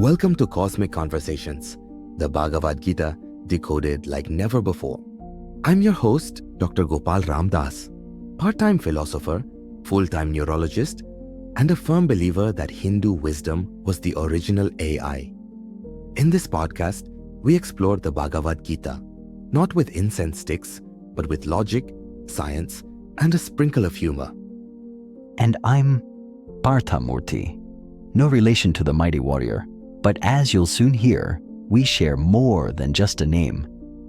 Welcome to Cosmic Conversations, the Bhagavad Gita decoded like never before. I'm your host, Dr. Gopal Ram, part-time philosopher, full-time neurologist, and a firm believer that Hindu wisdom was the original AI. In this podcast, we explore the Bhagavad Gita, not with incense sticks, but with logic, science, and a sprinkle of humor. And I'm Partha Murthy, no relation to the mighty warrior, but as you'll soon hear, we share more than just a name.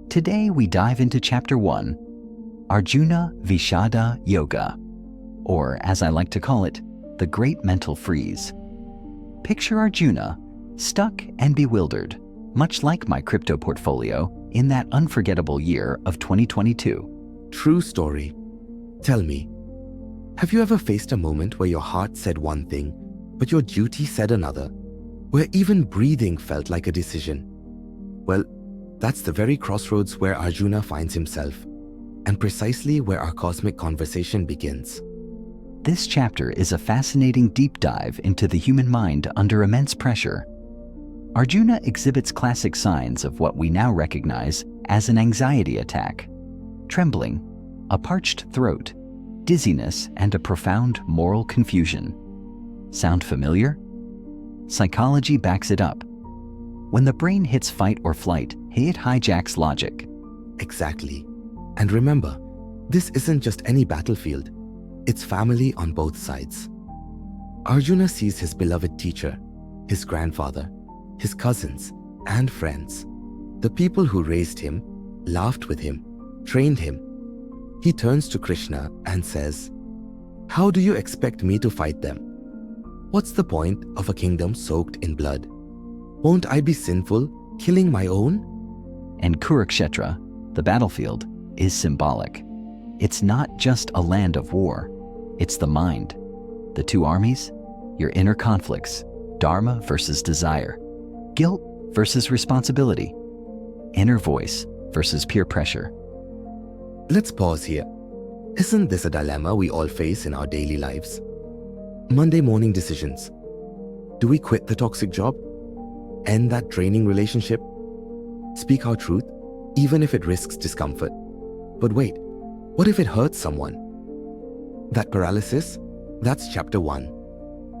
Today we dive into Chapter 1, Arjuna Vishada Yoga, or as I like to call it, the Great Mental Freeze. Picture Arjuna, stuck and bewildered, much like my crypto portfolio in that unforgettable year of 2022. True story. Tell me, have you ever faced a moment where your heart said one thing, but your duty said another? Where even breathing felt like a decision? Well, that's the very crossroads where Arjuna finds himself, and precisely where our cosmic conversation begins. This chapter is a fascinating deep dive into the human mind under immense pressure. Arjuna exhibits classic signs of what we now recognize as an anxiety attack: trembling, a parched throat, dizziness, and a profound moral confusion. Sound familiar? Psychology backs it up. When the brain hits fight or flight, it hijacks logic. Exactly. And remember, this isn't just any battlefield. It's family on both sides. Arjuna sees his beloved teacher, his grandfather, his cousins, and friends, the people who raised him, laughed with him, trained him. He turns to Krishna and says, "How do you expect me to fight them? What's the point of a kingdom soaked in blood? Won't I be sinful, killing my own?" And Kurukshetra, the battlefield, is symbolic. It's not just a land of war. It's the mind. The two armies, your inner conflicts, dharma versus desire, guilt versus responsibility, inner voice versus peer pressure. Let's pause here. Isn't this a dilemma we all face in our daily lives? Monday morning decisions. Do we quit the toxic job? End that draining relationship? Speak our truth, even if it risks discomfort? But wait, what if it hurts someone? That paralysis? That's Chapter 1.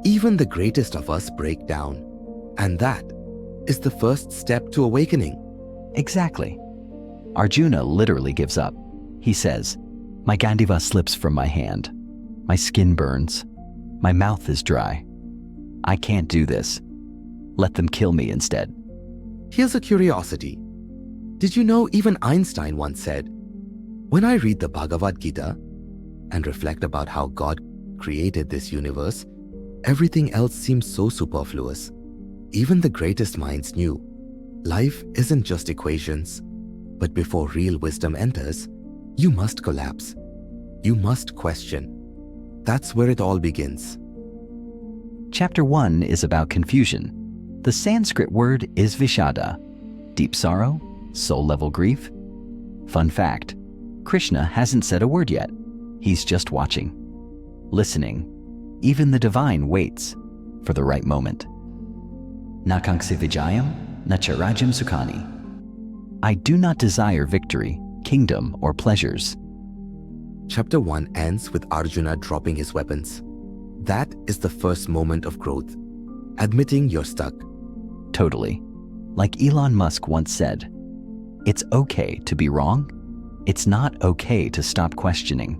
Even the greatest of us break down. And that is the first step to awakening. Exactly. Arjuna literally gives up. He says, "My Gandiva slips from my hand. My skin burns. My mouth is dry. I can't do this. Let them kill me instead." Here's a curiosity. Did you know even Einstein once said, "When I read the Bhagavad Gita and reflect about how God created this universe, everything else seems so superfluous." Even the greatest minds knew life isn't just equations, but before real wisdom enters, you must collapse. You must question. That's where it all begins. Chapter 1 is about confusion. The Sanskrit word is Vishada, deep sorrow, soul-level grief. Fun fact, Krishna hasn't said a word yet. He's just watching, listening. Even the divine waits for the right moment. Nakanksi vijayam, nacharajam sukhani. I do not desire victory, kingdom, or pleasures. Chapter 1 ends with Arjuna dropping his weapons. That is the first moment of growth, admitting you're stuck. Totally. Like Elon Musk once said, "It's okay to be wrong. It's not okay to stop questioning."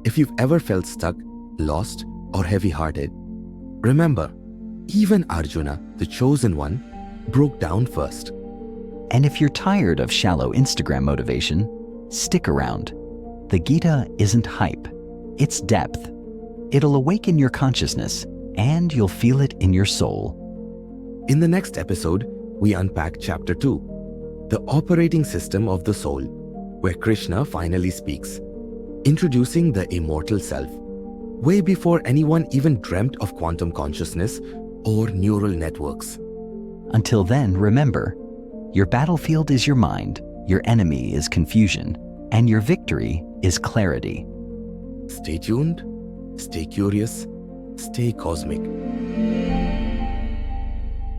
If you've ever felt stuck, lost, or heavy-hearted, remember, even Arjuna, the chosen one, broke down first. And if you're tired of shallow Instagram motivation, stick around. The Gita isn't hype, it's depth. It'll awaken your consciousness, and you'll feel it in your soul. In the next episode, we unpack Chapter 2, the operating system of the soul, where Krishna finally speaks, introducing the immortal self, way before anyone even dreamt of quantum consciousness or neural networks. Until then, remember, your battlefield is your mind, your enemy is confusion, and your victory is clarity. Stay tuned, stay curious, stay cosmic.